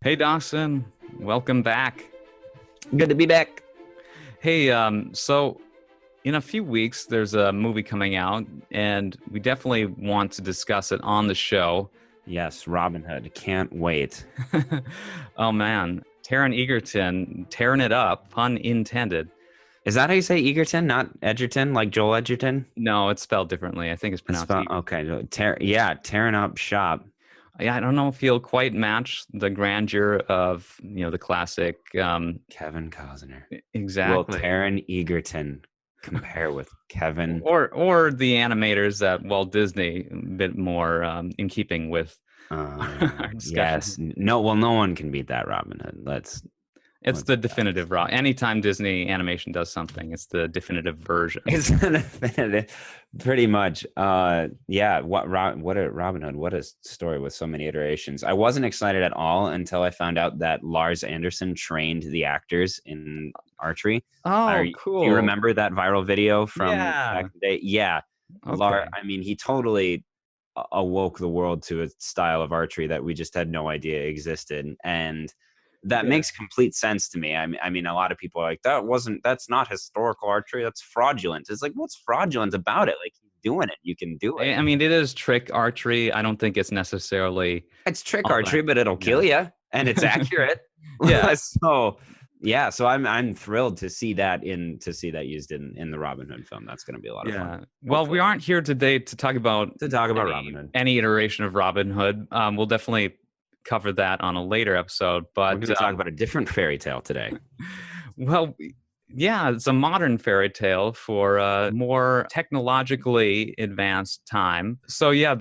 Hey Dawson, welcome back. Good to be back. Hey, so in a few weeks there's a movie coming out, and we definitely want to discuss it on the show. Yes, Robin Hood. Can't wait. Oh man, Taron Egerton tearing it up, pun intended. Is that how you say Egerton, not Edgerton, like Joel Edgerton? No, it's spelled differently. I think it's It's pronounced Egerton. okay. Tearing up shop. Yeah, I don't know if he'll quite match the grandeur of the classic. Kevin Costner. Will Exactly. Taron Egerton compare with Kevin? Or the animators at Walt Disney, a bit more in keeping with our discussion. Yes. No. Well, no one can beat that Robin Hood. It's Let's the definitive raw. Anytime Disney animation does something, it's the definitive version. It's pretty much. Yeah. What a Robin Hood. What a story with so many iterations. I wasn't excited at all until I found out that Lars Anderson trained the actors in archery. Oh, Do you cool. remember that viral video from back Yeah. in the day? Yeah. Okay. I mean, he totally awoke the world to a style of archery that we just had no idea existed. And that Yeah. makes complete sense to me. I mean, a lot of people are like, that's not historical archery. That's fraudulent. It's like, what's fraudulent about it? Like, he's doing it. You can do it. I mean, it is trick archery. I don't think it's necessarily It's trick all that. archery, but it'll Yeah. kill you, and it's accurate. Yeah. So yeah, so I'm thrilled to see that used in the Robin Hood film. That's going to be a lot of Yeah. fun. Well, we Hopefully. aren't here today to talk about Robin Hood. any iteration of Robin Hood. We'll definitely cover that on a later episode. We're But going to talk about a different fairy tale today. well, yeah, it's a modern fairy tale for a more technologically advanced time. So yeah,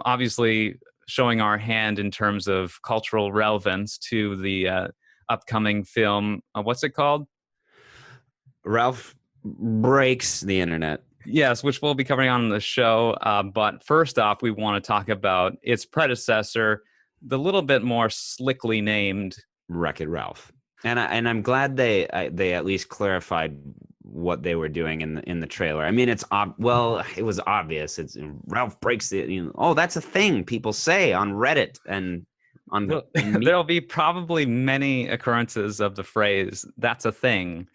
obviously showing our hand in terms of cultural relevance to the upcoming film. What's it called? Ralph breaks the internet. Yes, which we'll be covering on the show. But first off, we want to talk about its predecessor, the little bit more slickly named Wreck-It Ralph. And I'm glad they at least clarified what they were doing in the trailer. I mean, it was obvious. It's Ralph breaks the. Oh, that's a thing people say on Reddit and on. There'll be probably many occurrences of the phrase "that's a thing."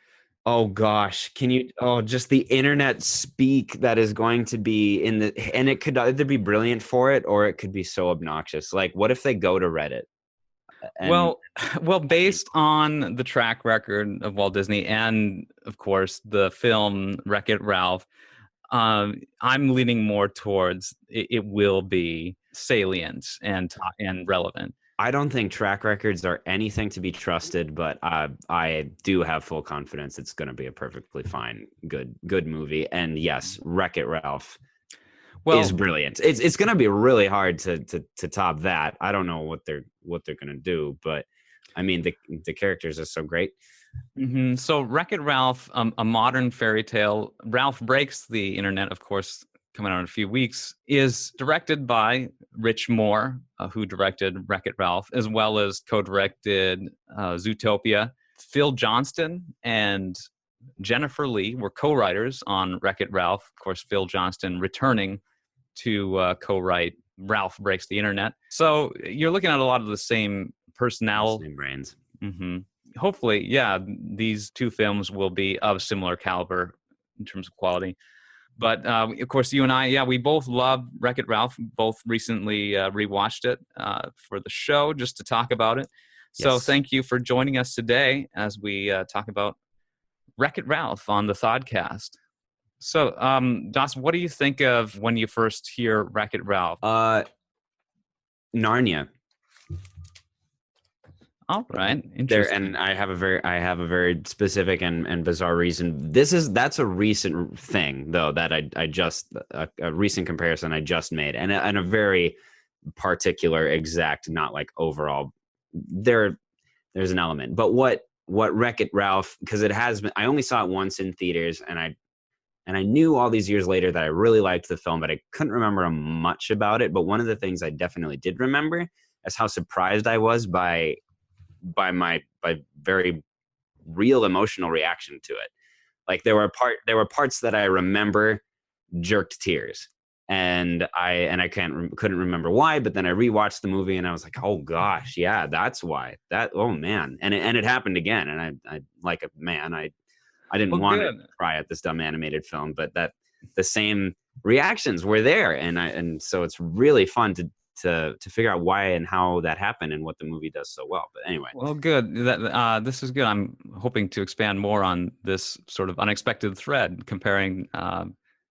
Oh gosh, can you? Oh, just the internet speak that is going to be and it could either be brilliant for it or it could be so obnoxious. Like, what if they go to Reddit? And Well, based on the track record of Walt Disney and, of course, the film Wreck-It Ralph, I'm leaning more towards it will be salient and relevant. I don't think track records are anything to be trusted, but I do have full confidence it's going to be a perfectly fine, good movie. And yes, Wreck-It Ralph is brilliant. It's going to be really hard to top that. I don't know what they're going to do, but I mean the characters are so great. Mm-hmm. So Wreck-It Ralph, a modern fairy tale. Ralph Breaks the Internet, of course, coming out in a few weeks, is directed by Rich Moore, who directed Wreck-It Ralph, as well as co-directed Zootopia. Phil Johnston and Jennifer Lee were co-writers on Wreck-It Ralph. Of course, Phil Johnston returning to co-write Ralph Breaks the Internet. So you're looking at a lot of the same personnel. Same brains. Mm-hmm. Hopefully, yeah, these two films will be of similar caliber in terms of quality. But of course, you and I, yeah, we both love Wreck-It Ralph. Both recently rewatched it for the show just to talk about it. So Yes. thank you for joining us today as we talk about Wreck-It Ralph on the Thodcast. So, Dawson, what do you think of when you first hear Wreck-It Ralph? Narnia. All right, interesting. And I have a very specific and bizarre reason. That's a recent thing though that I just a recent comparison I just made, and a very particular, exact, not like overall. There's an element, but what Wreck-It Ralph, because it has been, I only saw it once in theaters, and I knew all these years later that I really liked the film, but I couldn't remember much about it. But one of the things I definitely did remember is how surprised I was by very real emotional reaction to it. Like there were parts that I remember jerked tears, and I couldn't remember why, but then I rewatched the movie and I was like, oh gosh, yeah, that's why. That, oh man, and it happened again, and I like a man, I didn't Well, want to good. cry at this dumb animated film, but that the same reactions were there, and so it's really fun to figure out why and how that happened and what the movie does so well. But anyway, Well, good. This is good. I'm hoping to expand more on this sort of unexpected thread comparing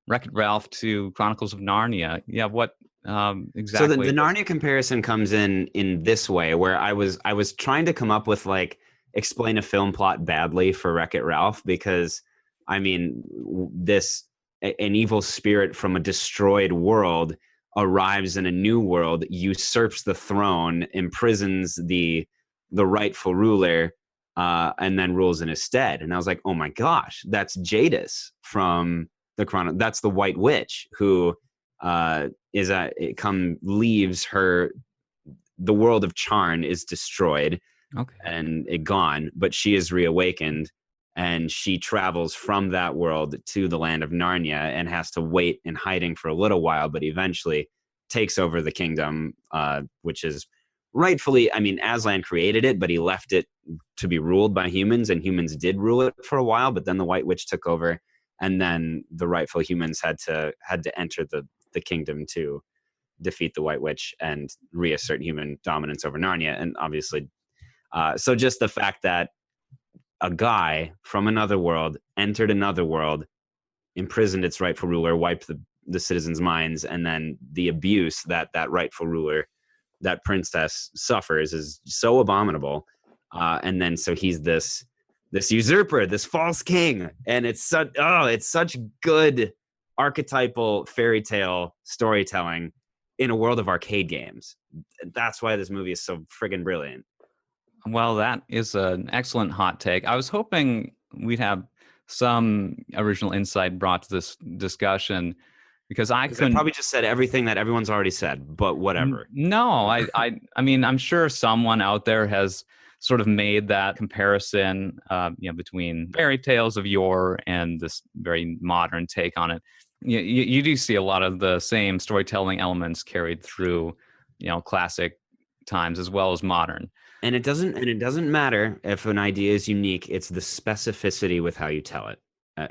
Wreck-It Ralph to Chronicles of Narnia. Yeah, what so exactly the was? Narnia comparison comes in this way, where I was trying to come up with like explain a film plot badly for Wreck-It Ralph, because I mean this an evil spirit from a destroyed world arrives in a new world, usurps the throne, imprisons the rightful ruler, and then rules in his stead. And I was like, oh my gosh, that's Jadis from the Chrono. That's the White Witch who is it come leaves her, the world of Charn is destroyed Okay. and it gone, but she is reawakened, and she travels from that world to the land of Narnia and has to wait in hiding for a little while, but eventually takes over the kingdom, which is rightfully, I mean, Aslan created it, but he left it to be ruled by humans, and humans did rule it for a while, but then the White Witch took over, and then the rightful humans had to enter the kingdom to defeat the White Witch and reassert human dominance over Narnia. And obviously, so just the fact that a guy from another world entered another world, imprisoned its rightful ruler, wiped the citizens' minds, and then the abuse that that rightful ruler, that princess, suffers is so abominable. And then so he's this usurper, this false king, and it's such good archetypal fairy tale storytelling in a world of arcade games. That's why this movie is so friggin' brilliant. Well, that is an excellent hot take. I was hoping we'd have some original insight brought to this discussion because I Because I couldn't. probably just said everything that everyone's already said, but whatever. No, I mean, I'm sure someone out there has sort of made that comparison, between fairy tales of yore and this very modern take on it. You do see a lot of the same storytelling elements carried through, classic times as well as modern. And it doesn't matter if an idea is unique. It's the specificity with how you tell it.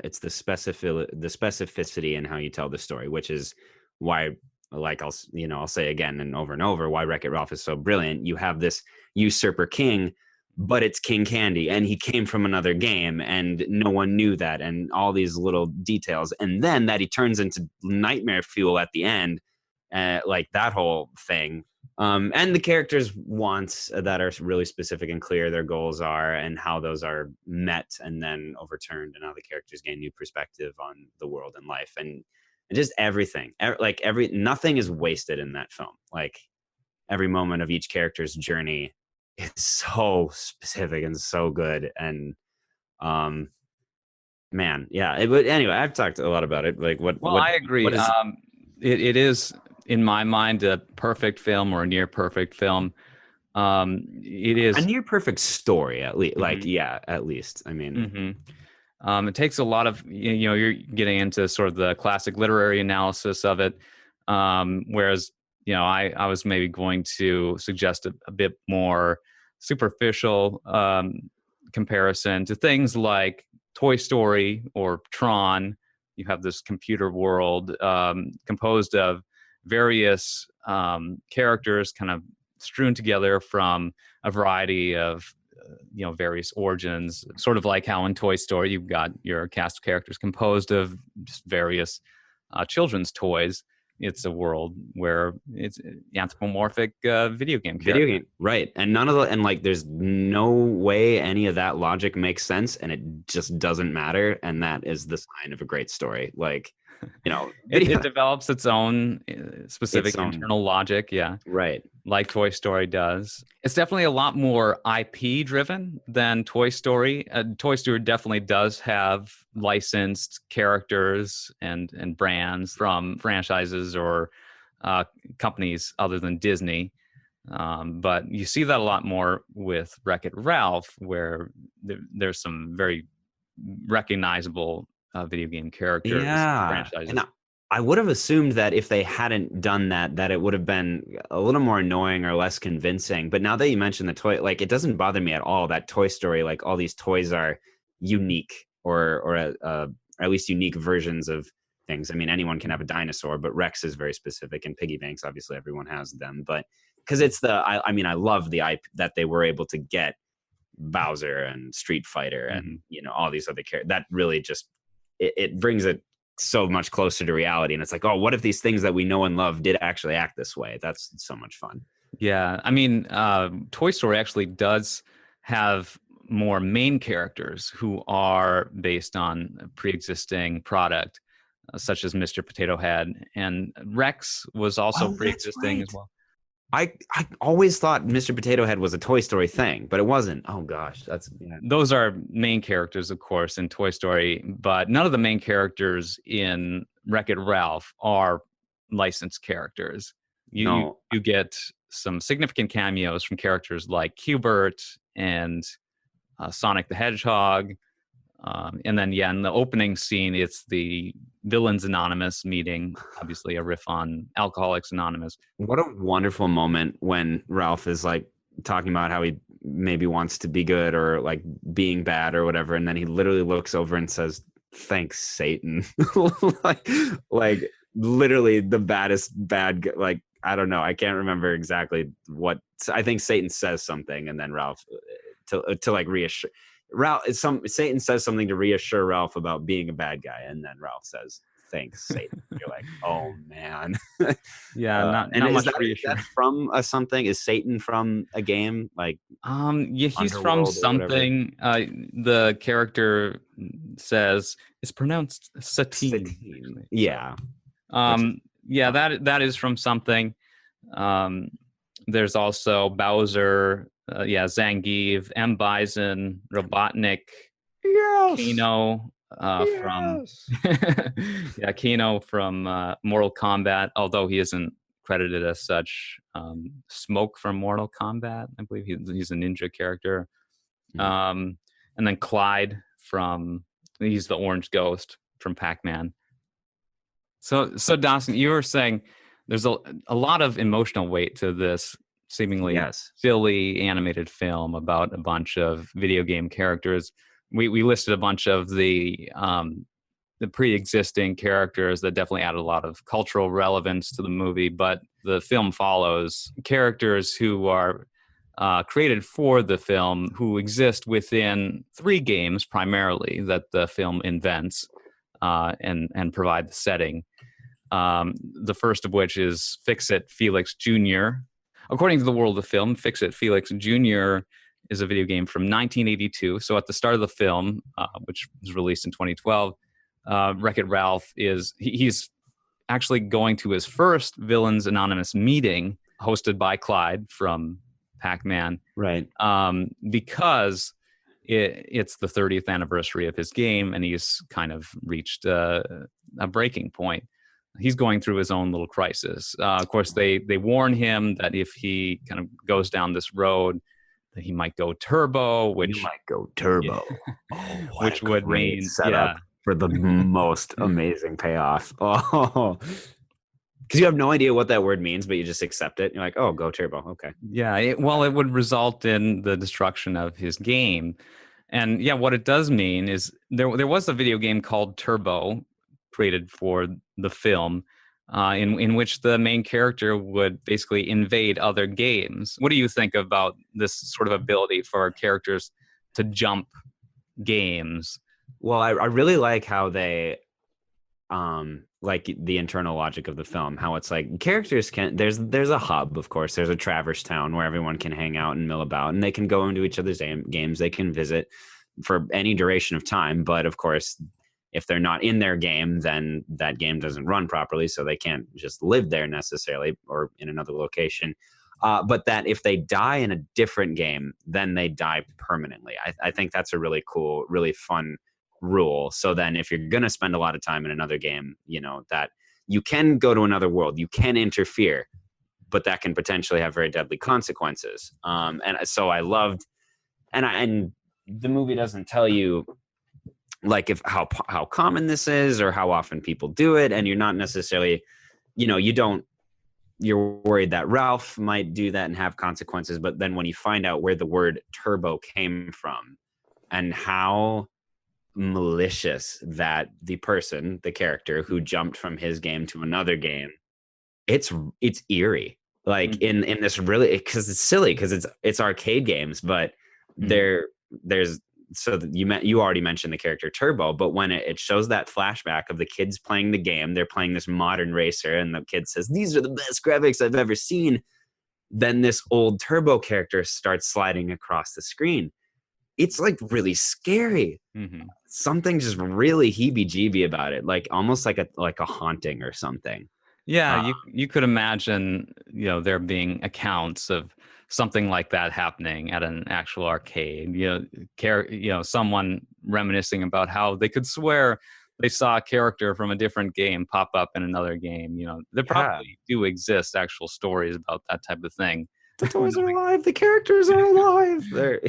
It's the specificity in how you tell the story, which is why, like I'll say again and over, why Wreck-It Ralph is so brilliant. You have this usurper king, but it's King Candy, and he came from another game, and no one knew that, and all these little details, and then that he turns into nightmare fuel at the end, like that whole thing. And the characters' wants that are really specific and clear, their goals are, and how those are met and then overturned, and how the characters gain new perspective on the world and life, and just everything. Like nothing is wasted in that film. Like every moment of each character's journey is so specific and so good. And um, man, yeah. But anyway, I've talked a lot about it. Like Well, I agree. what is It is, in my mind, a perfect film or a near perfect film. It a is. near perfect story at least? Like, Mhm, yeah, at least. I mean, mhm. It takes a lot of, you're getting into sort of the classic literary analysis of it, whereas, I was maybe going to suggest a bit more superficial comparison to things like Toy Story or Tron. You have this computer world composed of various characters kind of strewn together from a variety of various origins, sort of like how in Toy Story you've got your cast of characters composed of just various children's toys. It's a world where it's anthropomorphic video game video characters. game, right? And none of the and like, there's no way any of that logic makes sense, and it just doesn't matter. And that is the sign of a great story. Like, It video, develops its own its specific own, internal logic, yeah, right? like Toy Story does. It's definitely a lot more IP driven than Toy Story. Toy Story definitely does have licensed characters and brands from franchises or companies other than Disney. But you see that a lot more with Wreck-It Ralph, where there's some very recognizable video game characters, Yeah, and franchises. I would have assumed that if they hadn't done that, that it would have been a little more annoying or less convincing. But now that you mentioned the toy, like it doesn't bother me at all that Toy Story, like all these toys are unique or at least unique versions of things. I mean, anyone can have a dinosaur, but Rex is very specific, and piggy banks, obviously, everyone has them. But because it's I mean, I love the IP that they were able to get Bowser and Street Fighter Mhm. and all these other characters. That really just it brings it so much closer to reality. And it's like, oh, what if these things that we know and love did actually act this way? That's so much fun. Yeah, I mean, Toy Story actually does have more main characters who are based on a pre-existing product, such as Mr. Potato Head, and Rex was also Oh, that's pre-existing as right. well. I always thought Mr. Potato Head was a Toy Story thing, but it wasn't. Oh gosh, that's yeah. Those are main characters, of course, in Toy Story, but none of the main characters in Wreck-It Ralph are licensed characters. No. You get some significant cameos from characters like Q*bert and Sonic the Hedgehog. And then, yeah, in the opening scene, it's the Villains Anonymous meeting, obviously a riff on Alcoholics Anonymous. What a wonderful moment when Ralph is like talking about how he maybe wants to be good or like being bad or whatever, and then he literally looks over and says, "Thanks, Satan." like, like literally the baddest bad like I don't know. I can't remember exactly what I think Satan says something, and then Ralph to like reassure Ralph. Satan says something to reassure Ralph about being a bad guy, and then Ralph says, "Thanks, Satan." You're like, oh man. Yeah, And not much is that reassurance. from something? Is Satan from a game like Yeah, he's from Underworld or whatever? something. The character says it's pronounced Satine, Satine. actually. So, Yeah, which is yeah, fun. that is from something. Um, there's also Bowser, yeah, Zangief, M. Bison, Robotnik, Yes. Kano from Yes. yeah, Kano from Mortal Kombat, although he isn't credited as such. Smoke from Mortal Kombat, I believe he's a ninja character. Mhm. Um, and then Clyde from he's the Orange Ghost from Pac-Man. So Dawson, you were saying there's a lot of emotional weight to this seemingly Yes. silly animated film about a bunch of video game characters. We listed a bunch of the pre-existing characters that definitely added a lot of cultural relevance to the movie, but the film follows characters who are created for the film who exist within three games primarily that the film invents and provide the setting. The first of which is Fix-It Felix Jr. According to the world of the film, Fix-It Felix Jr. is a video game from 1982. So at the start of the film, which was released in 2012, Wreck-It Ralph he's actually going to his first Villains Anonymous meeting hosted by Clyde from Pac-Man Right. because it's the 30th anniversary of his game and he's kind of reached a breaking point. He's going through his own little crisis. Of course, they warn him that if he kind of goes down this road, that he might go turbo, You might go turbo. Oh, what a which would great mean, yeah, setup for the most amazing payoff. Oh, because you have no idea what that word means, but you just accept it. You're like, oh, go turbo. Okay. yeah. It would result in the destruction of his game. And yeah, what it does mean is there was a video game called Turbo created for the film, in which the main character would basically invade other games. What do you think about this sort of ability for characters to jump games? Well, I really like how they like the internal logic of the film, how it's like characters can there's a hub, of course, there's a traverse town where everyone can hang out and mill about, and they can go into each other's games, they can visit for any duration of time, but of course if they're not in their game, then that game doesn't run properly, so they can't just live there necessarily or in another location. But that if they die in a different game, then they die permanently. I think that's a really cool, really fun rule. So then if you're going to spend a lot of time in another game, that you can go to another world, you can interfere, but that can potentially have very deadly consequences. And so I loved, and the movie doesn't tell you like if how common this is or how often people do it, and you're not necessarily, you're worried that Ralph might do that and have consequences. But then when you find out where the word turbo came from and how malicious that the character who jumped from his game to another game, it's eerie. Like in this, really, because it's silly, because it's arcade games, but there's so you already mentioned the character Turbo, but when it shows that flashback of the kids playing the game, they're playing this modern racer, and the kid says, "These are the best graphics I've ever seen." Then this old Turbo character starts sliding across the screen. It's like really scary. Something just really heebie-jeebie about it, like almost like a haunting or something. Yeah, you could imagine, there being accounts of something like that happening at an actual arcade. Someone reminiscing about how they could swear they saw a character from a different game pop up in another game. There probably do exist actual stories about that type of thing. The toys are alive. The characters are alive. They're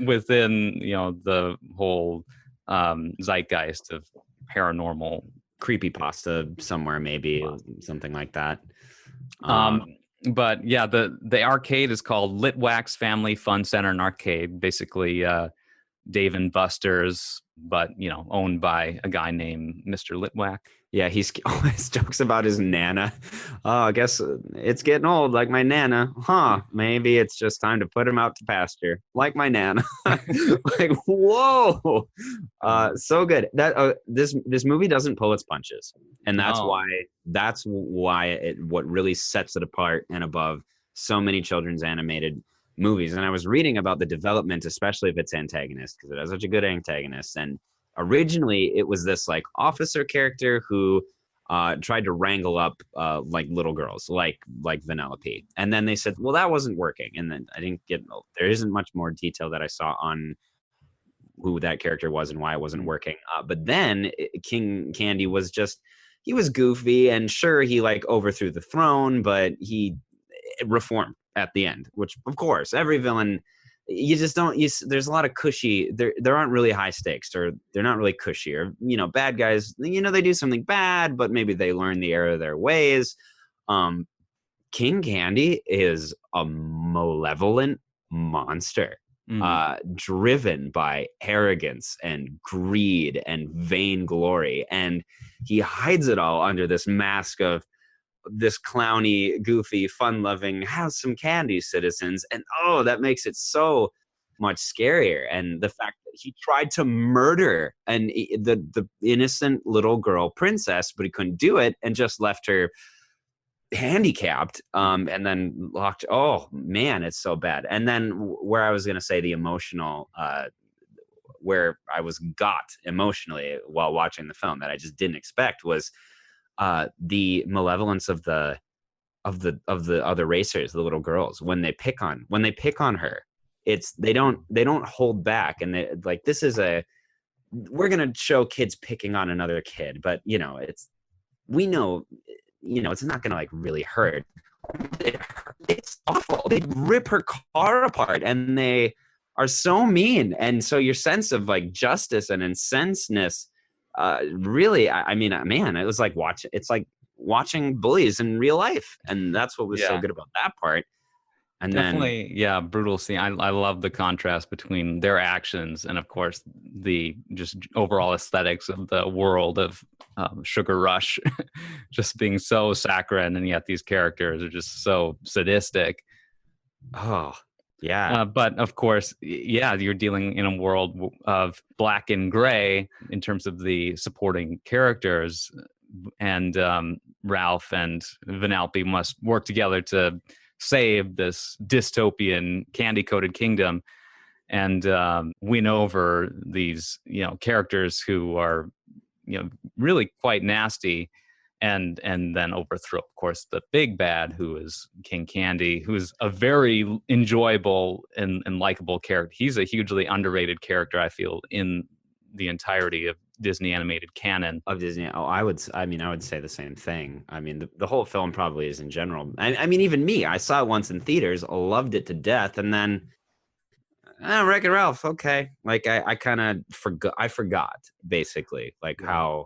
within the whole zeitgeist of paranormal creepypasta somewhere, maybe something like that. But yeah, the arcade is called Litwack's Family Fun Center and Arcade. Basically, Dave and Buster's, but owned by a guy named Mr. Litwack. Yeah, he always jokes about his nana. Oh, I guess it's getting old, like my nana. Huh? Maybe it's just time to put him out to pasture, like my nana. Like, whoa, so good. That this movie doesn't pull its punches, and that's why what really sets it apart and above so many children's animated movies. And I was reading about the development, especially of its antagonist, because it has such a good antagonist. And originally it was this like officer character who tried to wrangle up like little girls like Vanellope, and then they said, well, that wasn't working, and then there isn't much more detail that I saw on who that character was and why it wasn't working. But then King Candy was he was goofy, and sure, he like overthrew the throne, but he reformed at the end, which of course every villain, you just don't there's a lot of cushy, there aren't really high stakes, or they're not really cushy, or bad guys, they do something bad, but maybe they learn the error of their ways. King Candy is a malevolent monster, driven by arrogance and greed and vainglory, and he hides it all under this mask of this clowny, goofy, fun-loving, have some candy, citizens. And that makes it so much scarier. And the fact that he tried to murder the innocent little girl princess, but he couldn't do it, and just left her handicapped, and then locked. Oh man, it's so bad. And then where I was going to say the emotional, where I was got emotionally while watching the film that I just didn't expect was the malevolence of the other racers, the little girls, when they pick on her. They don't hold back, and they like, this is we're gonna show kids picking on another kid, but we know it's not gonna like really hurt. It's awful. They rip her car apart, and they are so mean, and so your sense of like justice and incenseness, really, I mean, man, it was like watching bullies in real life, and that's what was so good about that part. And definitely, brutal scene. I love the contrast between their actions and, of course, the just overall aesthetics of the world of Sugar Rush, just being so saccharine, and yet these characters are just so sadistic. Oh, yeah. But of course, you're dealing in a world of black and gray in terms of the supporting characters, and Ralph and Vanellope must work together to save this dystopian candy-coated kingdom, and win over these characters who are really quite nasty, and then overthrow, of course, the big bad, who is King Candy, who's a very enjoyable and likable character. He's a hugely underrated character, I feel, in the entirety of Disney animated canon. Of Disney. Oh, I would say the same thing. I mean, the whole film probably is in general. I mean, even me, I saw it once in theaters, loved it to death, and then Wreck-It Ralph, okay. Like I kind of forgot basically like Yeah.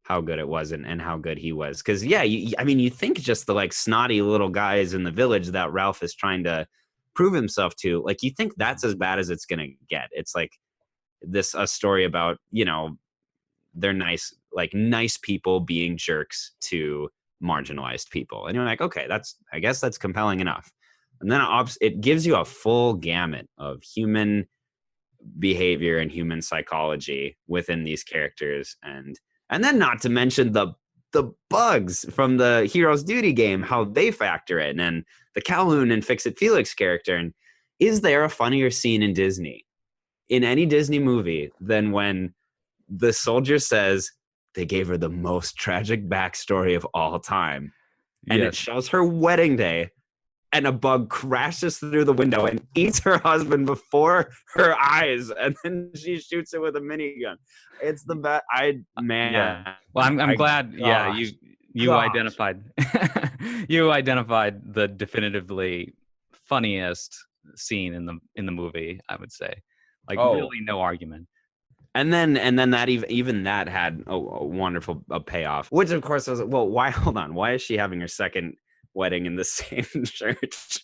how good it was and how good he was. Because yeah, I mean, you think just the like snotty little guys in the village that Ralph is trying to prove himself to, like you think that's as bad as it's gonna get. It's like this a story about, you know, they're nice people being jerks to marginalized people, and you're like, okay, I guess that's compelling enough. And then it gives you a full gamut of human behavior and human psychology within these characters, and then not to mention the bugs from the Heroes Duty game, how they factor in, and the Calhoun and Fix It Felix character. And is there a funnier scene in any Disney movie than when the soldier says they gave her the most tragic backstory of all time, and it Yes. shows her wedding day, and a bug crashes through the window and eats her husband before her eyes, and then she shoots it with a minigun. It's the best. Yeah. Well, I'm glad. Yeah, you gosh. identified you identified the definitively funniest scene in the movie. I would say, like, Oh. really no argument. And then that even that had a wonderful payoff, which of course I was like, well, why? Hold on, why is she having her second wedding in the same church?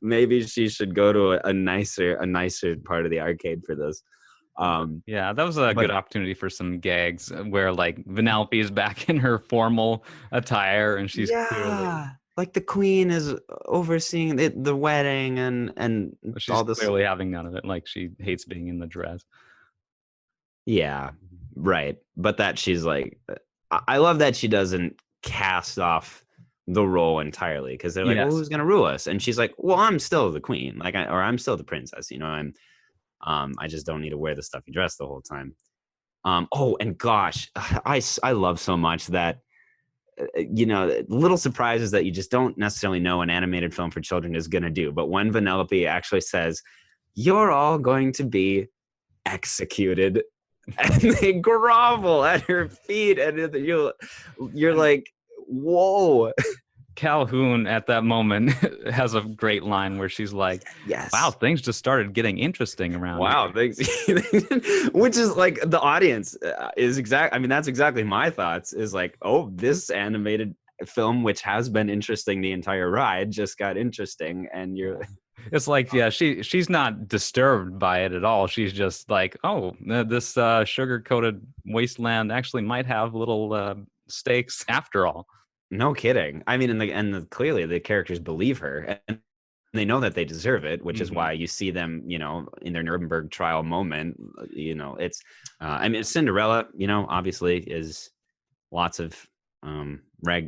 Maybe she should go to a nicer part of the arcade for this. Yeah, that was a good opportunity for some gags where like Vanellope is back in her formal attire and she's clearly like the queen is overseeing the wedding and all this. clearly having none of it. Like she hates being in the dress. Yeah, right. But that she's like, I love that she doesn't cast off the role entirely, because they're like, well, who's gonna rule us? And she's like, well, I'm still the queen, like, or I'm still the princess. You know, I just don't need to wear the stuffy dress the whole time. Oh, and gosh, I love so much that you know, little surprises that you just don't necessarily know an animated film for children is gonna do. But when Vanellope actually says, "You're all going to be executed," and they grovel at her feet, and you're like, whoa. Calhoun at that moment has a great line where she's like, Yes. wow, things just started getting interesting around Wow, thanks. Which is like the audience is I mean, that's exactly my thoughts, is like, oh, this animated film, which has been interesting the entire ride, just got interesting. And you're It's like, yeah, she's not disturbed by it at all. She's just like, oh, this sugar-coated wasteland actually might have little stakes after all. no kidding. I mean, clearly the characters believe her, and they know that they deserve it, which is why you see them, you know, in their Nuremberg trial moment. You know, it's I mean, Cinderella, you know, obviously is lots of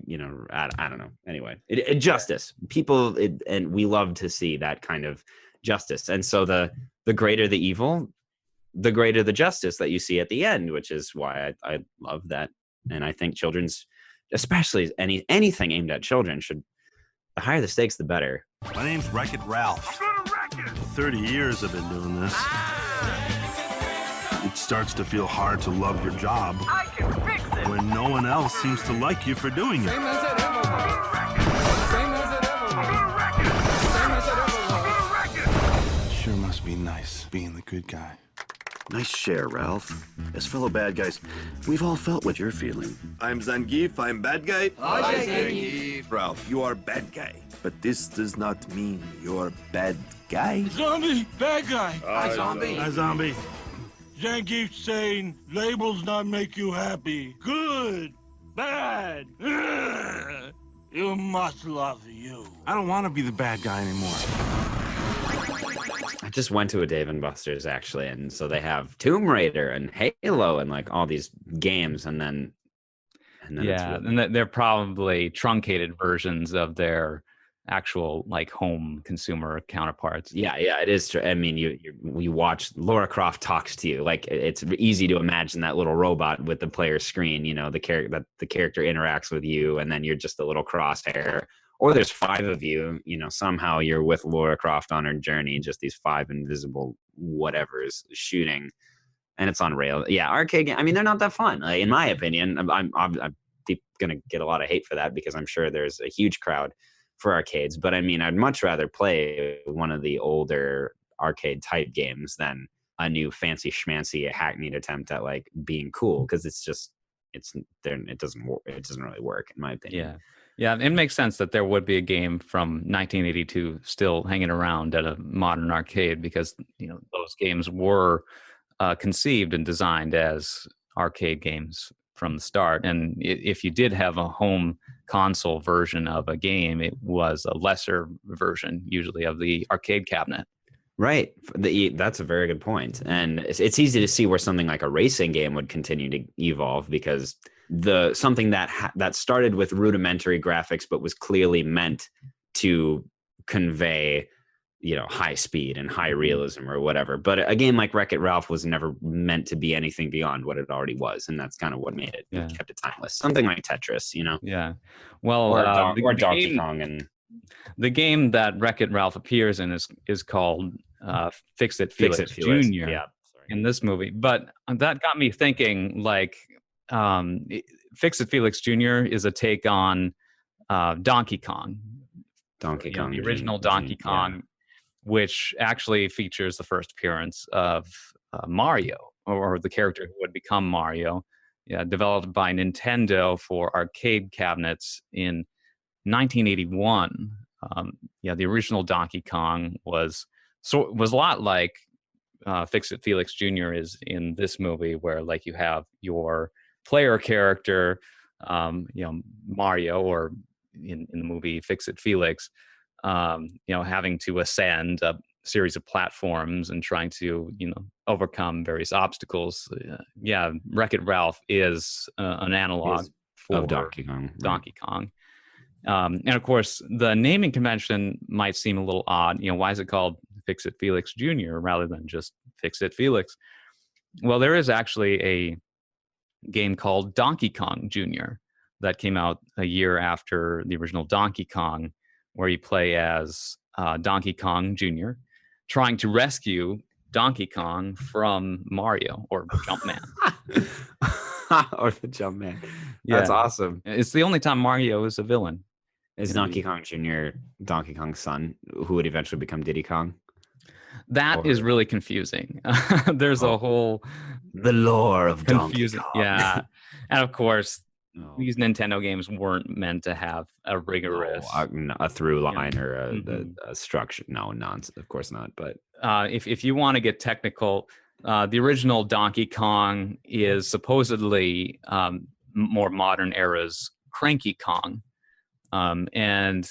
you know, I don't know. Anyway, justice. People, and we love to see that kind of justice. And so the greater the evil, the greater the justice that you see at the end, which is why I love that. And I think children's, especially anything aimed at children, should, the higher the stakes, the better. My name's Wreck-It Ralph. 30 years I've been doing this. It starts to feel hard to love your job I can fix it. when no one else seems to like you for doing it. Same as it ever was. Same as it ever was. Same as it ever was. It sure must be nice being the good guy. Nice share, Ralph. As fellow bad guys, we've all felt what you're feeling. I'm Zangief, I'm bad guy. Hi, Zangief. Ralph, you are bad guy. But this does not mean you're bad guy. Zombie, bad guy. Hi, zombie. Hi, zombie. Zangief saying labels not make you happy. Good, bad. You must love you. I don't want to be the bad guy anymore. I just went to a Dave and Buster's actually, and so they have Tomb Raider and Halo and like all these games, and then Yeah, and they're probably truncated versions of their actual like home consumer counterparts. yeah, it is true. I mean, you watch Laura Croft talks to you, like it's easy to imagine that little robot with the player screen, you know, the character interacts with you, and then you're just a little crosshair. Or there's 5 of you, you know, somehow you're with Laura Croft on her journey, just these 5 invisible whatevers shooting, and it's on rail. Yeah, arcade game. I mean, they're not that fun, like, in my opinion. I'm going to get a lot of hate for that, because I'm sure there's a huge crowd for arcades. But I mean, I'd much rather play one of the older arcade type games than a new fancy schmancy hackneyed attempt at like being cool, because it's just it doesn't really work in my opinion. Yeah, it makes sense that there would be a game from 1982 still hanging around at a modern arcade, because those games were conceived and designed as arcade games from the start. And if you did have a home console version of a game, it was a lesser version, usually, of the arcade cabinet. Right. That's a very good point. And it's easy to see where something like a racing game would continue to evolve, because something that started with rudimentary graphics but was clearly meant to convey high speed and high realism or whatever. But a game like Wreck-It Ralph was never meant to be anything beyond what it already was, and that's kind of what made it kept it timeless. Something like Tetris, Yeah. Well, or Donkey Kong. And the game that Wreck-It Ralph appears in is called Fix-It Felix Jr. Yeah, in this movie. But that got me thinking, like, Fix-It Felix Jr. is a take on Donkey Kong. The original Donkey Kong, which actually features the first appearance of Mario, or the character who would become Mario. Developed by Nintendo for arcade cabinets in 1981. The original Donkey Kong was a lot like Fix-It Felix Jr. is in this movie, where like you have your player character, Mario, or in the movie Fix-It Felix, having to ascend a series of platforms and trying to overcome various obstacles. Wreck-It Ralph is an analog of Donkey Kong. Donkey Kong. And of course, the naming convention might seem a little odd. Why is it called Fix-It Felix Jr. rather than just Fix-It Felix? Well, there is actually a game called Donkey Kong Jr. that came out a year after the original Donkey Kong, where you play as Donkey Kong Jr. trying to rescue Donkey Kong from Mario, or Jumpman. Or the Jumpman. That's awesome. It's the only time Mario is a villain. Is Donkey Kong Jr. Donkey Kong's son, who would eventually become Diddy Kong? That is really confusing. There's a whole the lore of confusing. Donkey Kong. Yeah, and of course, these Nintendo games weren't meant to have a rigorous a through line or a structure. No, nonsense. Of course not. But if you want to get technical, the original Donkey Kong is supposedly more modern era's Cranky Kong, and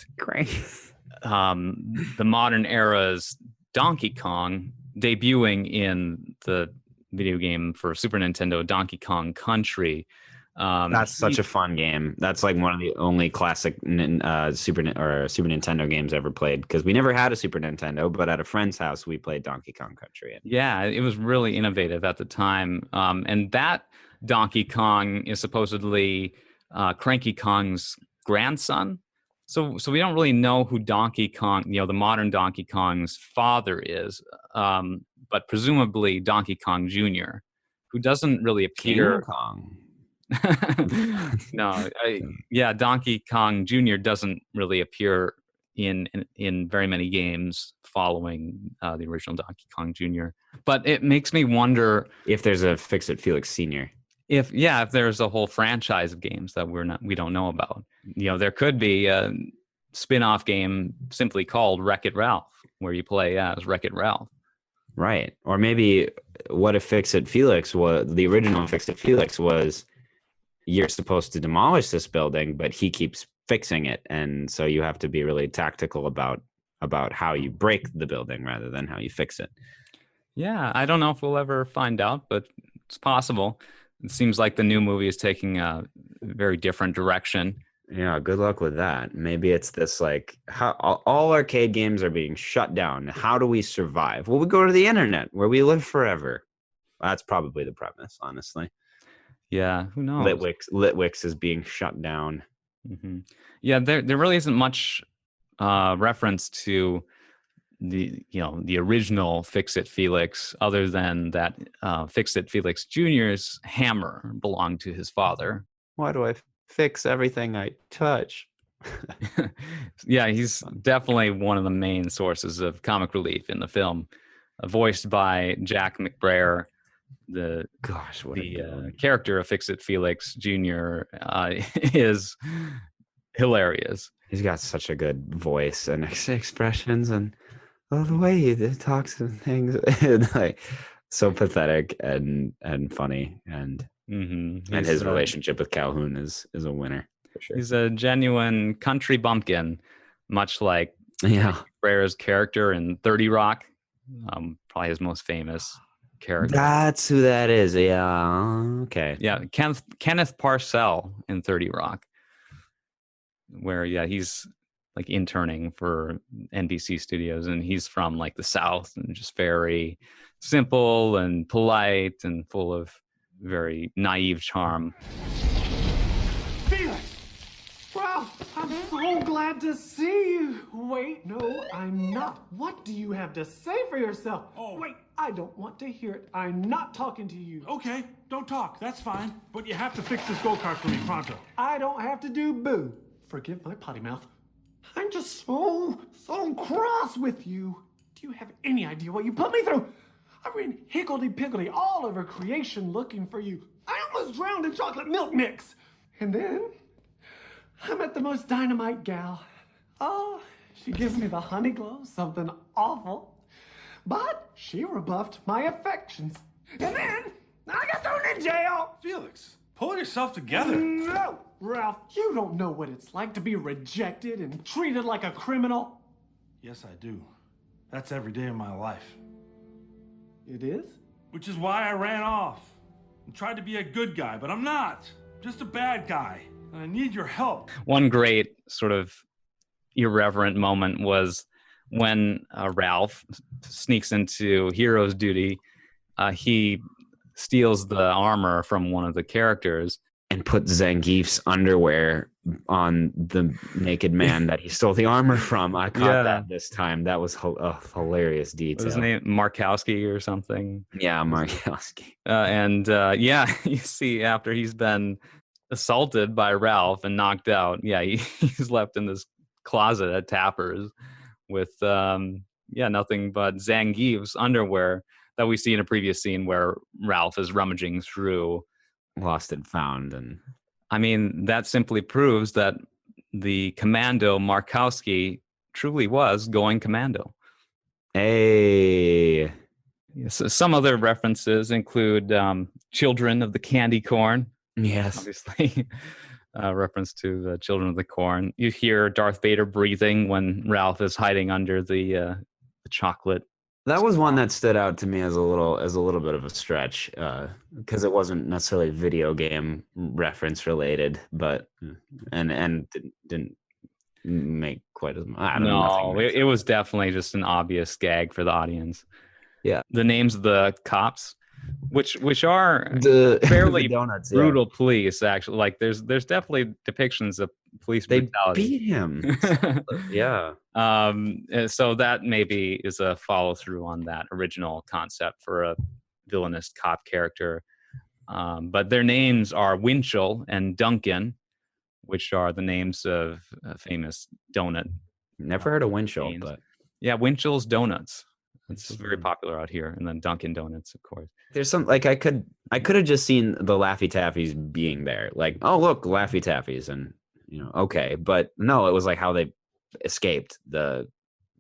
the modern era's Donkey Kong, debuting in the video game for Super Nintendo, Donkey Kong Country. That's such a fun game. That's like one of the only classic Super Nintendo games ever played, because we never had a Super Nintendo, but at a friend's house we played Donkey Kong Country. Yeah, it was really innovative at the time. And that Donkey Kong is supposedly Cranky Kong's grandson. So we don't really know who Donkey Kong, the modern Donkey Kong's father is, but presumably Donkey Kong Jr., who doesn't really appear. King Kong. No, Donkey Kong Jr. doesn't really appear in very many games following the original Donkey Kong Jr. But it makes me wonder if there's a Fix-It Felix Sr. If there's a whole franchise of games that we don't know about. There could be a spin-off game simply called Wreck-It Ralph, where you play as Wreck-It Ralph. Right. Or maybe what if Fix-It Felix was the original Fix-It Felix was, you're supposed to demolish this building, but he keeps fixing it, and so you have to be really tactical about how you break the building rather than how you fix it. Yeah, I don't know if we'll ever find out, but it's possible. It seems like the new movie is taking a very different direction. Yeah, good luck with that. Maybe it's this, like, how all arcade games are being shut down. How do we survive? Well, we go to the internet, where we live forever. That's probably the premise, honestly. Yeah, who knows? Litwix is being shut down. Mm-hmm. Yeah, there really isn't much reference to the original Fix-It Felix, other than that Fix-It Felix Jr.'s hammer belonged to his father. Why do I fix everything I touch? Yeah, he's definitely one of the main sources of comic relief in the film. voiced by Jack McBrayer, the Gosh, what a good one. character of Fix It Felix Jr. Is hilarious. He's got such a good voice and expressions, and the way he talks and things, like so pathetic and funny, and his relationship with Calhoun is a winner for sure. He's a genuine country bumpkin, much like Yeah, Brayer's character in 30 Rock, probably his most famous character. that's who that is. Yeah, okay. Yeah, Kenneth Parcell in 30 Rock, where he's like interning for NBC Studios, and he's from like the South and just very simple and polite and full of very naive charm. Felix! Ralph, I'm so glad to see you. Wait, no, I'm not. What do you have to say for yourself? Oh. Wait, I don't want to hear it. I'm not talking to you. Okay, don't talk. That's fine. But you have to fix this go-kart for me pronto. I don't have to do boo. Forgive my potty mouth. I'm just so cross with you. Do you have any idea what you put me through? I ran higgledy-piggledy all over creation looking for you. I almost drowned in chocolate milk mix. And then I met the most dynamite gal. Oh, she gives me the honey glow, something awful. But she rebuffed my affections. And then I got thrown in jail. Felix, pull yourself together. No, Ralph, you don't know what it's like to be rejected and treated like a criminal. Yes, I do. That's every day of my life. It is? Which is why I ran off and tried to be a good guy, but I'm not. I'm just a bad guy. And I need your help. One great sort of irreverent moment was when Ralph sneaks into hero's duty. He steals the armor from one of the characters And put Zangief's underwear on the naked man that he stole the armor from. I caught that this time. That was a hilarious detail. His name Markowski or something. Yeah, Markowski. You see after he's been assaulted by Ralph and knocked out, he's left in this closet at Tapper's with nothing but Zangief's underwear that we see in a previous scene where Ralph is rummaging through Lost and found. And I mean, that simply proves that the commando Markowski truly was going commando. Hey. So some other references include Children of the Candy Corn. Yes. Obviously, reference to the Children of the Corn. You hear Darth Vader breathing when Ralph is hiding under the chocolate. That was one that stood out to me as a little bit of a stretch, because it wasn't necessarily video game reference related, but and didn't make quite as much. I don't know. No, it was definitely just an obvious gag for the audience. Yeah. The names of the cops, which are The fairly the donuts, brutal police, actually. Like there's definitely depictions of police They brutality. beat him. Yeah. And so that maybe is a follow through on that original concept for a villainous cop character. But their names are Winchell and Duncan, which are the names of famous donut. Never heard of Winchell, chains. but Yeah, Winchell's Donuts. It's very popular out here, and then Dunkin' Donuts, of course. there's some like I could have just seen the Laffy Taffies being there. Like, oh look, Laffy Taffies, and okay. But no, it was like how they escaped the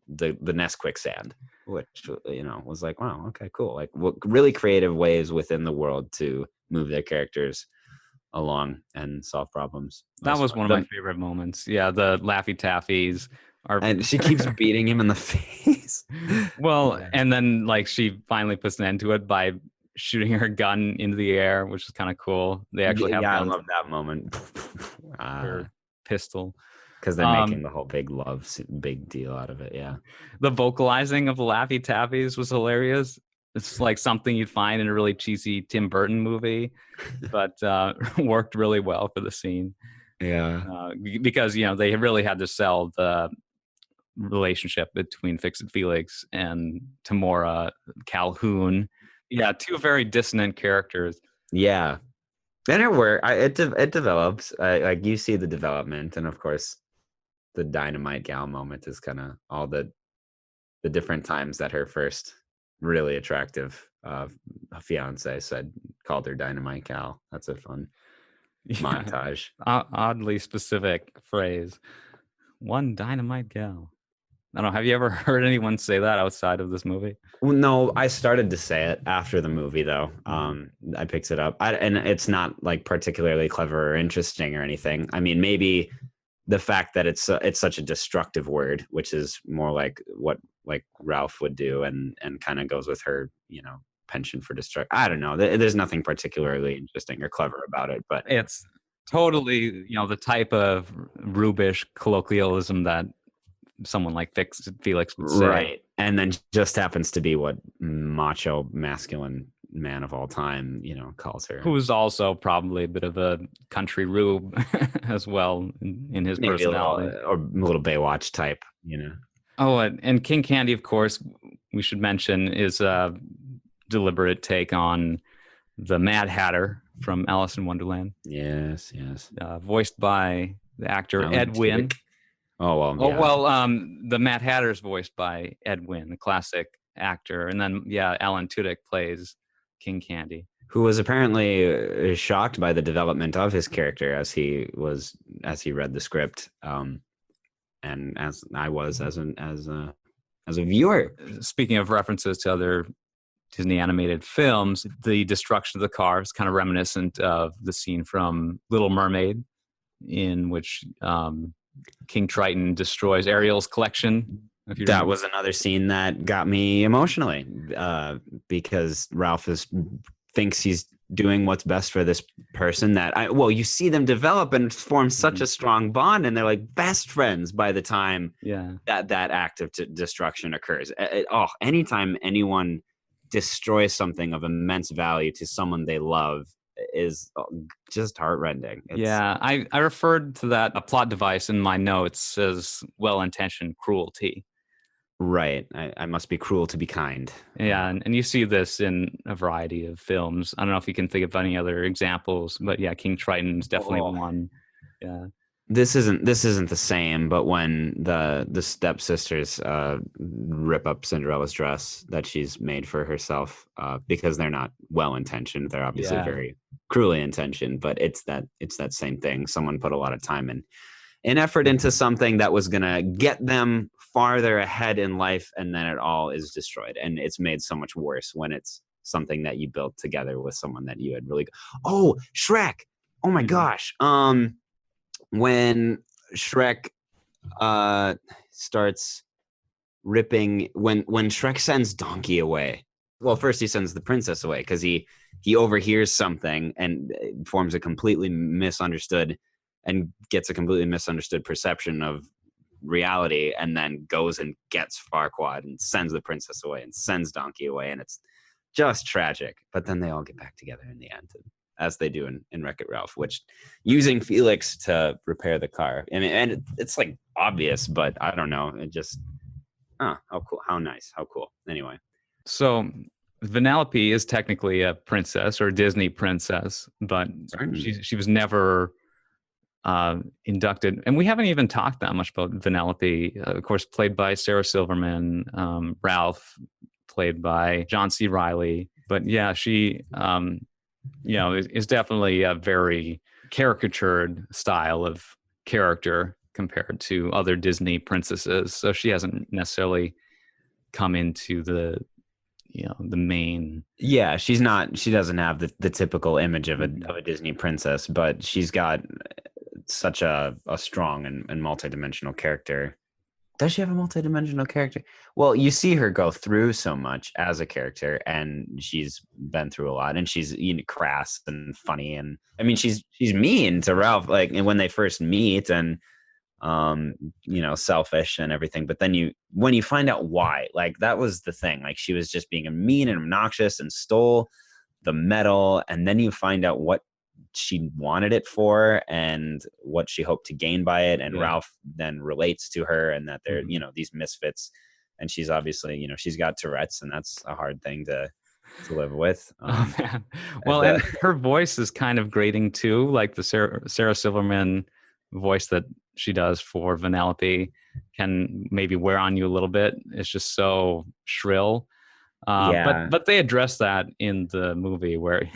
Nest quicksand, which was like, wow, okay, cool. Like really creative ways within the world to move their characters along and solve problems. That was one of my favorite moments. Yeah, the Laffy Taffies are. And she keeps beating him in the face. Well, and then like she finally puts an end to it by shooting her gun into the air, which is kind of cool. They actually have I guns love that moment. or pistol. Because they're making the whole big deal out of it. Yeah. The vocalizing of the Laffy Taffies was hilarious. It's like something you'd find in a really cheesy Tim Burton movie, but worked really well for the scene. Yeah. Because they really had to sell the relationship between Fix It Felix and Tamora Calhoun. Yeah, two very dissonant characters. Yeah. And it develops. Like you see the development, and of course, the dynamite gal moment is kind of all the different times that her first really attractive fiance called her Dynamite Gal. That's a fun Yeah. montage. Oddly specific phrase. One dynamite gal. I don't know. Have you ever heard anyone say that outside of this movie? Well, no, I started to say it after the movie, though. I picked it up, and it's not like particularly clever or interesting or anything. I mean, maybe the fact that it's such a destructive word, which is more like what like Ralph would do, and kind of goes with her, penchant for destruct. I don't know. There's nothing particularly interesting or clever about it, but It's totally, the type of rubish colloquialism that someone like Felix would say. right. And then just happens to be what macho masculine man of all time, calls her. Who's also probably a bit of a country rube as well in his Maybe personality. or a little Baywatch type, Oh, and King Candy, of course, we should mention, is a deliberate take on the Mad Hatter from Alice in Wonderland, Yes. voiced by the actor Alan Ed Wynn. Tudyk. Oh well. Oh yeah. well, the Mad Hatter is voiced by Ed Wynn, the classic actor, and then Alan Tudyk plays King Candy. Who was apparently shocked by the development of his character as he read the script, and as I was as a viewer. Speaking of references to other Disney animated films, the destruction of the car is kind of reminiscent of the scene from Little Mermaid, in which King Triton destroys Ariel's collection. If you That remember. was another scene that got me emotionally, because Ralph thinks he's doing what's best for this person you see them develop and form such a strong bond, and they're like best friends by the time that act of destruction occurs. Anytime anyone destroys something of immense value to someone they love is just heartrending. I referred to that a plot device in my notes as well-intentioned cruelty. Right. I must be cruel to be kind. Yeah, and you see this in a variety of films. I don't know if you can think of any other examples, but King Triton is definitely one. Yeah. This isn't the same, but when the stepsisters rip up Cinderella's dress that she's made for herself, because they're not well intentioned, they're obviously very cruelly intentioned, but it's that same thing. Someone put a lot of time and effort into something that was gonna get them farther ahead in life, and then it all is destroyed, and it's made so much worse when it's something that you built together with someone that you had really. Oh, Shrek! Oh my gosh! When Shrek starts ripping, when Shrek sends Donkey away. Well, first he sends the princess away because he overhears something and forms a completely misunderstood and gets a completely misunderstood perception of reality, and then goes and gets Farquaad and sends the princess away and sends Donkey away, and it's just tragic. But then they all get back together in the end, as they do in Wreck-It Ralph, which using Felix to repair the car. I mean, and it's like obvious, but I don't know. It just, how cool, how nice, how cool. Anyway. So Vanellope is technically a princess or a Disney princess, but she was never inducted. And we haven't even talked that much about Vanellope, of course, played by Sarah Silverman, Ralph, played by John C. Reilly. But she, is definitely a very caricatured style of character compared to other Disney princesses. So she hasn't necessarily come into the main. Yeah, she doesn't have the typical image of a Disney princess, but she's got such a strong and multidimensional character. Does she have a multidimensional character? Well, you see her go through so much as a character, and she's been through a lot, and she's crass and funny, and I mean she's mean to Ralph, like, and when they first meet, and selfish and everything. But then when you find out why, like, that was the thing, like, she was just being mean and obnoxious and stole the medal, and then you find out what she wanted it for and what she hoped to gain by it, and Ralph then relates to her, and that they're these misfits, and she's obviously she's got Tourette's, and that's a hard thing to live with. Oh, man. Well, and her voice is kind of grating too, like the Sarah Silverman voice that she does for Vanellope can maybe wear on you a little bit. It's just so shrill. Yeah. But they address that in the movie where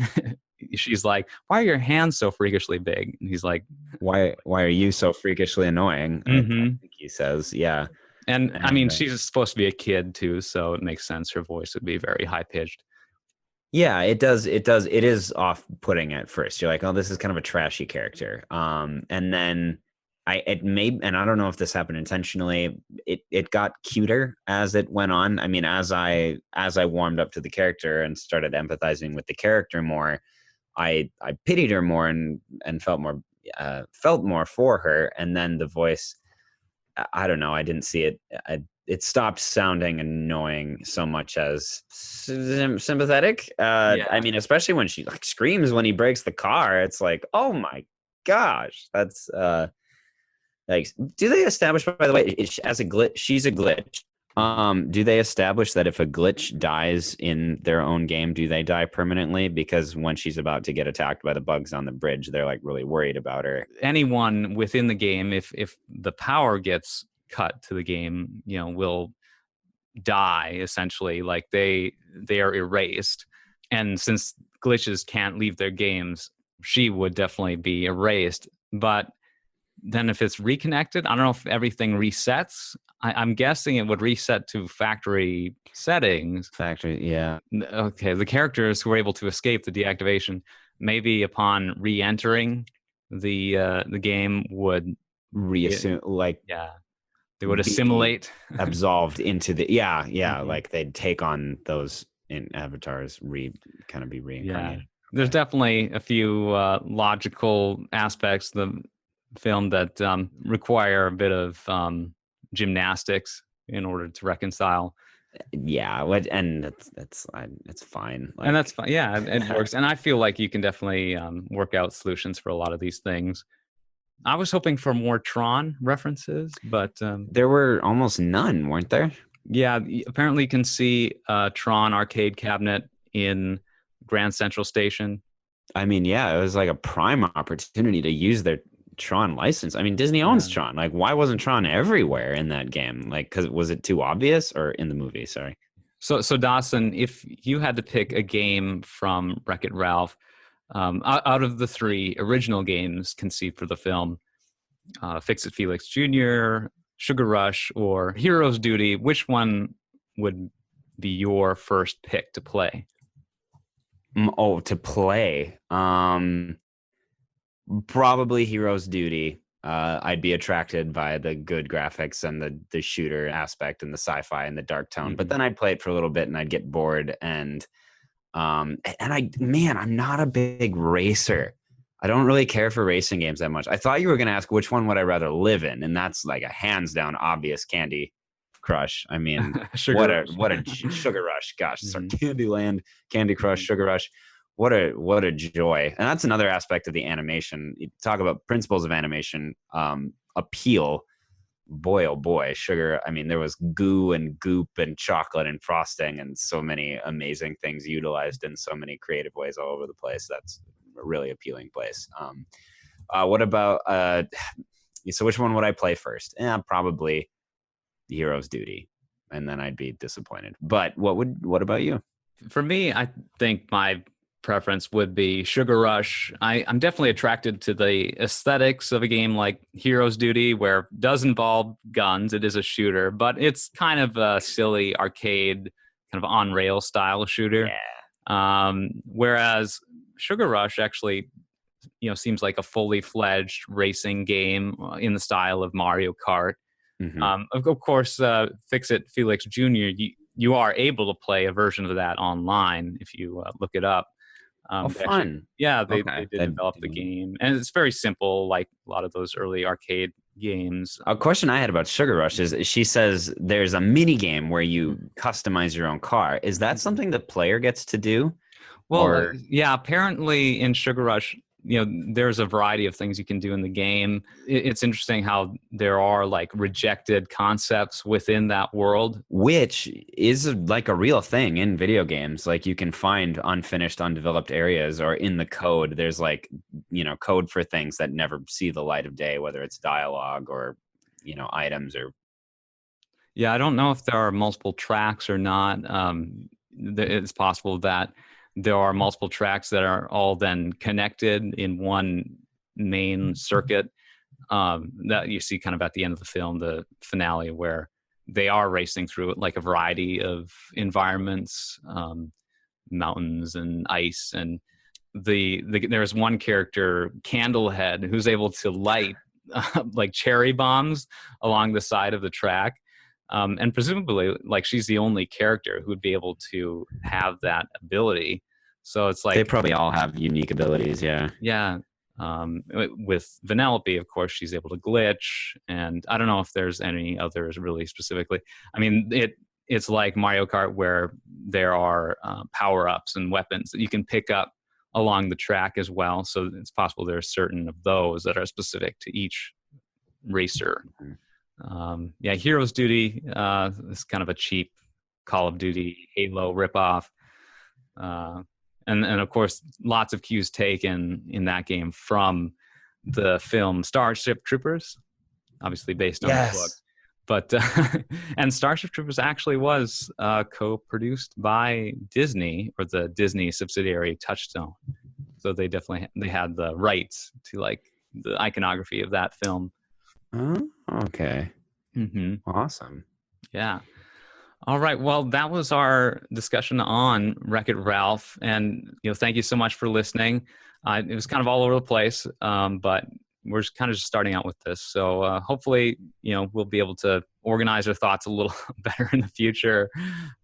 she's like, "Why are your hands so freakishly big?" And he's like, Why are you so freakishly annoying? I Mhm. think he says, yeah. And I mean, And she's supposed to be a kid too, so it makes sense her voice would be very high pitched. yeah, it does. It does. It is off-putting at first. You're like, oh, this is kind of a trashy character. And then it may, and I don't know if this happened intentionally. It got cuter as it went on. I mean, as I warmed up to the character and started empathizing with the character more, I pitied her more and felt more for her. And then the voice, I don't know. I didn't see it. It stopped sounding annoying so much as sympathetic. Yeah. I mean, especially when she like screams when he breaks the car. It's like, oh my gosh, that's like. Do they establish, by the way, as a glitch? She's a glitch. Do they establish that if a glitch dies in their own game, do they die permanently? Because when she's about to get attacked by the bugs on the bridge, they're like really worried about her. Anyone within the game, if the power gets cut to the game, will die essentially. Like they are erased. And since glitches can't leave their games, she would definitely be erased. But then if it's reconnected, I don't know if everything resets. I'm guessing it would reset to factory settings. Factory, yeah. Okay, the characters who were able to escape the deactivation, maybe upon re-entering the game, would Reassume, like, yeah, they would be assimilate. absolved into the Mhm. like they'd take on those in avatars, kind of be Yeah, reincarnated. there's definitely a few logical aspects of the film that require a bit of gymnastics in order to reconcile. Yeah, and it's fine. And that's fine. Yeah, it works. And I feel like you can definitely work out solutions for a lot of these things. I was hoping for more Tron references, but there were almost none, weren't there? yeah, apparently you can see Tron arcade cabinet in Grand Central Station. I mean, yeah, it was like a prime opportunity to use their Tron license. I mean, Disney owns Yeah. Tron. Like, why wasn't Tron everywhere in that game? Like, because was it too obvious, or in the movie? Sorry. So Dawson, if you had to pick a game from Wreck-It Ralph, out of the three original games conceived for the film, Fix-It Felix Jr., Sugar Rush, or Hero's Duty, which one would be your first pick to play? To play. Probably Hero's Duty. I'd be attracted by the good graphics and the shooter aspect and the sci-fi and the dark tone. But then I'd play it for a little bit and I'd get bored. And I'm not a big racer. I don't really care for racing games that much. I thought you were going to ask which one would I rather live in, and that's like a hands down obvious Candy Crush. I mean, Sugar what a Rush. Sugar Rush. Gosh, sorry, Mhm. Candyland, Candy Crush, Sugar Rush. What a joy. And that's another aspect of the animation. You talk about principles of animation appeal. Boy, oh boy, sugar. I mean, there was goo and goop and chocolate and frosting and so many amazing things utilized in so many creative ways all over the place. That's a really appealing place. What about so which one would I play first? Probably Hero's Duty, and then I'd be disappointed. But what about you? For me, I think my preference would be Sugar Rush. I'm definitely attracted to the aesthetics of a game like Hero's Duty, where it does involve guns. It is a shooter, but it's kind of a silly arcade, kind of on rail style shooter. Whereas Sugar Rush actually, seems like a fully fledged racing game in the style of Mario Kart. Mhm. Of course, Fix-It Felix Jr., you are able to play a version of that online if you look it up. Oh, They fun. yeah, Okay. they did develop the game, and it's very simple, like a lot of those early arcade games. A question I had about Sugar Rush is she says there's a mini game where you customize your own car. Is that something the player gets to do? Well, Or- yeah, apparently in Sugar Rush, there's a variety of things you can do in the game. It's interesting how there are like rejected concepts within that world. Which is like a real thing in video games. Like you can find unfinished, undeveloped areas, or in the code, there's like, code for things that never see the light of day, whether it's dialogue or, items or. Yeah, I don't know if there are multiple tracks or not. it's possible that there are multiple tracks that are all then connected in one main circuit, that you see kind of at the end of the film, the finale, where they are racing through like a variety of environments, mountains and ice. And there's one character, Candlehead, who's able to light like cherry bombs along the side of the track. And presumably, like, she's the only character who would be able to have that ability. So it's like They probably all have unique abilities. Yeah. yeah. With Vanellope, of course, she's able to glitch, and I don't know if there's any others really specifically. I mean, it's like Mario Kart, where there are power-ups and weapons that you can pick up along the track as well. So it's possible there are certain of those that are specific to each racer. Yeah, Heroes Duty is kind of a cheap Call of Duty Halo ripoff. And of course, lots of cues taken in that game from the film Starship Troopers, obviously based on the book. But and Starship Troopers actually was co-produced by Disney, or the Disney subsidiary Touchstone. So they had the rights to like the iconography of that film. Oh, okay. Mm-hmm. Awesome. Yeah. All right. Well, that was our discussion on Wreck-It Ralph, and thank you so much for listening. It was kind of all over the place, but we're kind of just starting out with this. So hopefully, we'll be able to organize our thoughts a little better in the future.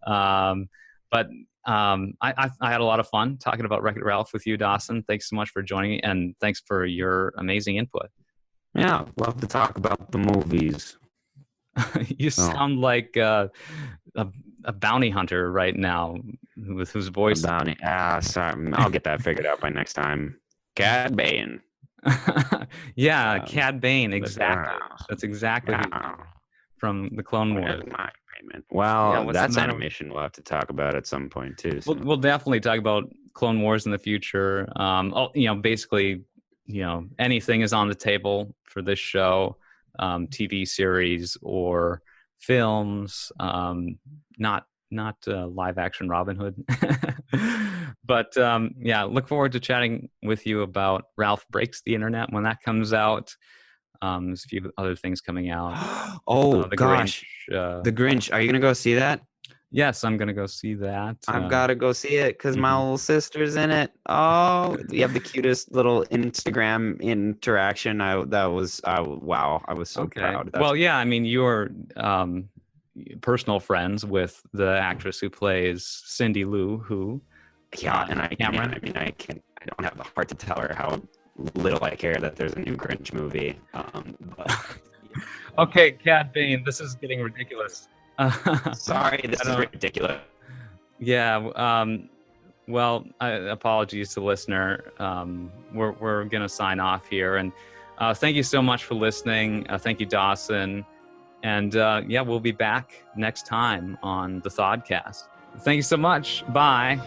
But I had a lot of fun talking about Wreck-It Ralph with you, Dawson. Thanks so much for joining me, and thanks for your amazing input. Yeah, love to talk about the movies. You sound like a bounty hunter right now, with whose voice. Bounty. Sorry. I'll get that figured out by next time. Cad Bane. Yeah, Cad Bane. Exactly. That's exactly from the Clone Wars. Well, Yeah, that's animation we'll have to talk about at some point too. So. We'll definitely talk about Clone Wars in the future. Basically, anything is on the table for this show. TV series or films, not live action Robin Hood. But look forward to chatting with you about Ralph Breaks the Internet when that comes out. There's a few other things coming out. The Grinch, The Grinch. Are you gonna go see that? Yes, I'm gonna go see that. I've got to go see it because my little sister's in it. Oh, you have the cutest little Instagram interaction. Wow, I was so proud. Well, yeah, I mean, you're personal friends with the actress who plays Cindy Lou Who. Yeah, and I Cameron. I don't have the heart to tell her how little I care that there's a new Grinch movie. Okay, Cad Bane, this is getting ridiculous. Sorry, this is ridiculous. Yeah. Well, apologies to the listener. We're gonna sign off here, and thank you so much for listening. Thank you, Dawson, and we'll be back next time on the Thodcast. Thank you so much. Bye.